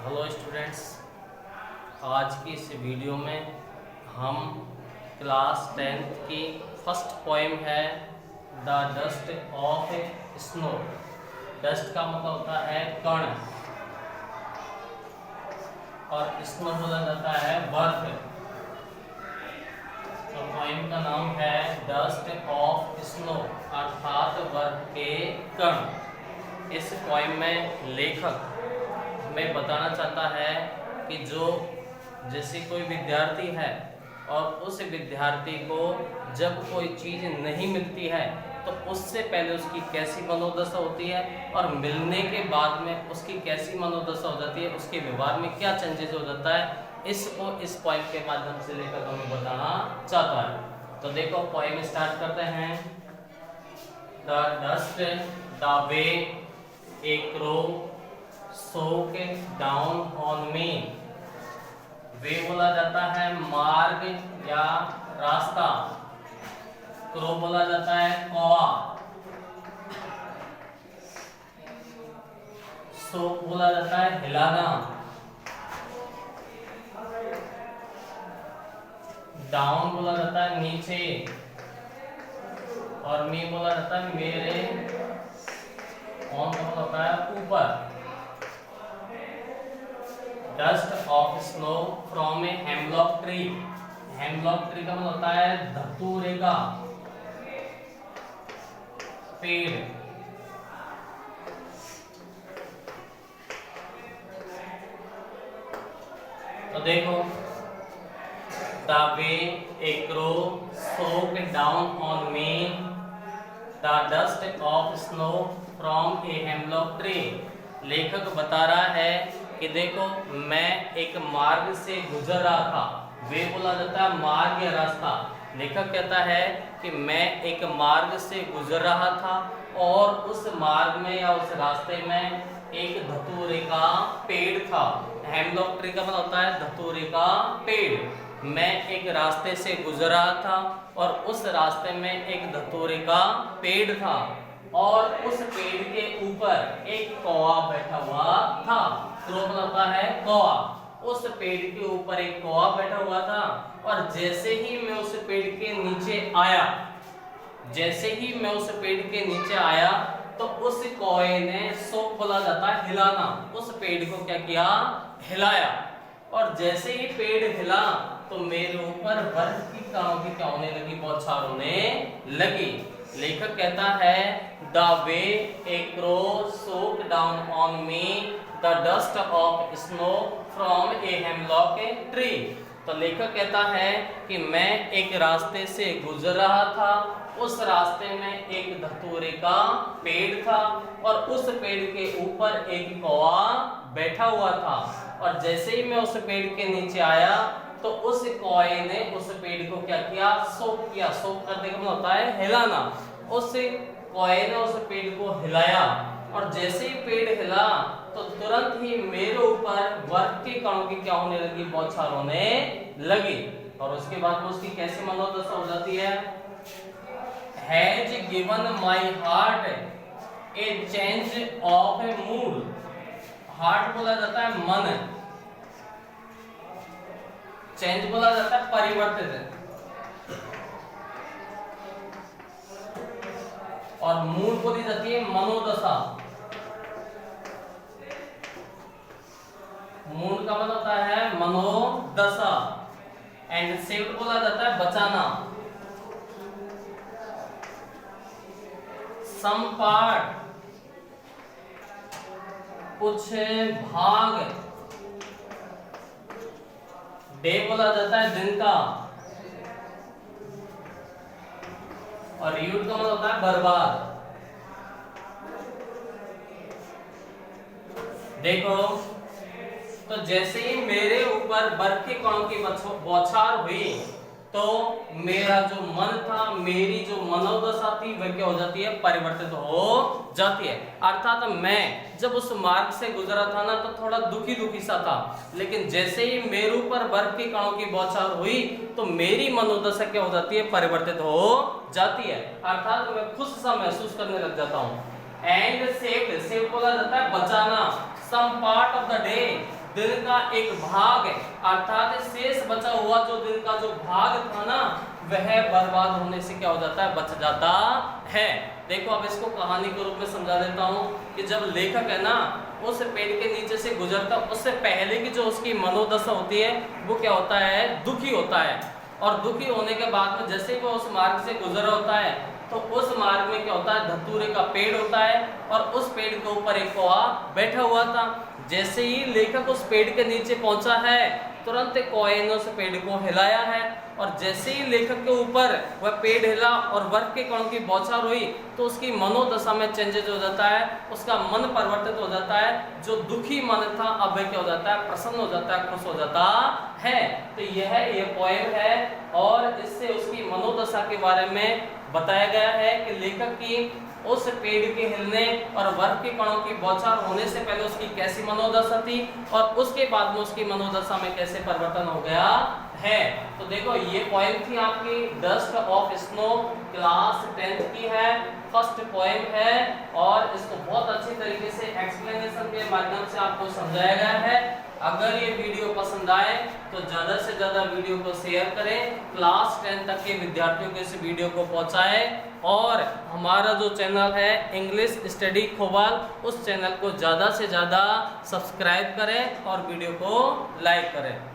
Hello students, आज की इस वीडियो में हम क्लास 10th की फर्स्ट पोएम है the dust of snow. Dust का मतलब होता है कण और स्नो बोला जाता है बर्फ। तो पोएम का नाम है डस्ट ऑफ स्नो अर्थात बर्फ के कण। इस पोएम में लेखक हमें बताना चाहता है कि जैसे कोई विद्यार्थी है और उस विद्यार्थी को जब कोई चीज़ नहीं मिलती है तो उससे पहले उसकी कैसी मनोदशा होती है और मिलने के बाद में उसकी कैसी मनोदशा हो जाती है, उसके व्यवहार में क्या चेंजेस हो जाता है, इसको इस पोएम के माध्यम से लेकर हमें बताना चाहता है। तो देखो पोएम स्टार्ट करते हैं। The dust the way a crow shook down on me. वे बोला जाता है मार्ग या रास्ता, क्रो बोला जाता है कौवा, सोक बोला जाता है हिलाना, डाउन बोला जाता है नीचे और मी बोला जाता है मेरे, ऑन बोला जाता है ऊपर। Dust of snow from a hemlock tree. Hemlock tree का मतलब होता है धतूरे का पेड़। तो देखो the way a crow shook down on me the dust of snow from a hemlock tree. लेखक बता रहा है कि देखो मैं एक मार्ग से गुजर रहा था। वे बोला जाता है मार्ग या रास्ता। लेखक कहता है कि मैं एक मार्ग से गुजर रहा था और उस मार्ग में या उस रास्ते में एक धतूरे का पेड़ था। हेमलॉक ट्री का मतलब होता है धतूरे का पेड़। मैं एक रास्ते से गुजर रहा था और उस रास्ते में एक धतूरे का पेड़ था और उस पेड़ के ऊपर एक कौवा बैठा हुआ था। क्रो होता है कौवा। उस पेड़ के ऊपर एक कौवा बैठा हुआ था और जैसे ही मैं उस पेड़ के नीचे आया, तो उस कौवे ने सोक बोला जाता है हिलाना, उस पेड़ को क्या किया, हिलाया। और जैसे ही पेड़ हिला तो मेरे ऊपर बर्फ की कणों की क्या होने लगी, बौछार होने लगी। लेखक कहता है the way a crow shook down on me the dust of snow from a hemlock tree. तो लेखक कहता है कि मैं एक रास्ते से गुजर रहा था, उस रास्ते में एक धतूरे का पेड़ था और उस पेड़ के ऊपर एक कौवा बैठा हुआ था और जैसे ही मैं उस पेड़ के नीचे आया तो उस कौवे ने उस पेड़ को क्या किया, सोक किया। सोक करने का मतलब होता है हिलाना। उस कौवे ने उस पेड़ को हिलाया और जैसे ही पेड़ हिला तो तुरंत ही मेरे ऊपर बर्फ के कणों की क्या होने लगी, बौछार होने लगी। और उसके बाद में उसकी कैसी मनोदशा हो जाती है, has given my heart A change of A mood. Heart बोला जाता है मन, चेंज बोला जाता है परिवर्तित और मूड बोली जाती है मनोदशा। मूड का मतलब होता है मनोदशा एंड सेव्ड बोला जाता है बचाना। सम पार्ट कुछ भाग, डे बोला जाता है दिन का और यूट का मतलब होता है बर्बाद। देखो तो जैसे ही मेरे ऊपर बर्फ के कणों की बौछार हुई तो मेरा जो मन था, मेरी जो मनोदशा थी वह क्या हो जाती है, परिवर्तित हो जाती है। अर्थात मैं जब उस मार्ग से गुजरा था ना तो थोड़ा दुखी सा था, लेकिन जैसे ही मेरे ऊपर बर्फ के कणों की बौछार हुई तो मेरी मनोदशा क्या हो जाती है, परिवर्तित हो जाती है। अर्थात मैं खुश सा महसूस करने लग जाता हूँ। एंड सेव्ड, सेव बोला जाता है बचाना। Some part of the day, दिन का एक भाग है, अर्थात शेष बचा हुआ जो दिन का जो भाग था ना, वह बर्बाद होने से क्या हो जाता है, बच जाता है। देखो अब इसको कहानी के रूप में समझा देता हूँ कि जब लेखक है ना उस पेड़ के नीचे से गुजरता, उससे पहले की जो उसकी मनोदशा होती है वो क्या होता है, दुखी होता है। और दुखी होने के बाद में जैसे वो उस मार्ग से गुजर होता है तो उस मार्ग में क्या होता है, धतूरे का पेड़ होता है और उस पेड़ के ऊपर एक कौआ बैठा हुआ था। जैसे ही लेखक उस पेड़ के नीचे पहुंचा है तुरंत कौए ने उस पेड़ को हिलाया है, और जैसे ही लेखक के ऊपर वह पेड़ हिला और बर्फ के कणों की बौछार हुई तो उसकी मनोदशा में चेंजेस हो जाता है, उसका मन परिवर्तित हो जाता है। जो दुखी मन था अब वह क्या हो जाता है, प्रसन्न हो जाता है, खुश हो जाता है। तो ये पोएम है और इससे उसकी मनोदशा के बारे में बताया गया है कि लेखक की उस पेड़ के हिलने और बर्फ के कणों की बौछार होने से पहले उसकी कैसी मनोदशा थी और उसके बाद में उसकी मनोदशा में कैसे परिवर्तन हो गया है। तो देखो ये पोएम थी आपकी dust of snow, class 10th की है, फर्स्ट पोएम है और इसको बहुत अच्छी तरीके से एक्सप्लेनेशन के माध्यम से आपको समझाया गया है। अगर ये वीडियो पसंद आए तो ज़्यादा से ज़्यादा वीडियो को शेयर करें, क्लास 10 तक के विद्यार्थियों को इस वीडियो को पहुंचाएं और हमारा जो चैनल है इंग्लिश स्टडी खोवाल, उस चैनल को ज़्यादा से ज़्यादा सब्सक्राइब करें और वीडियो को लाइक करें।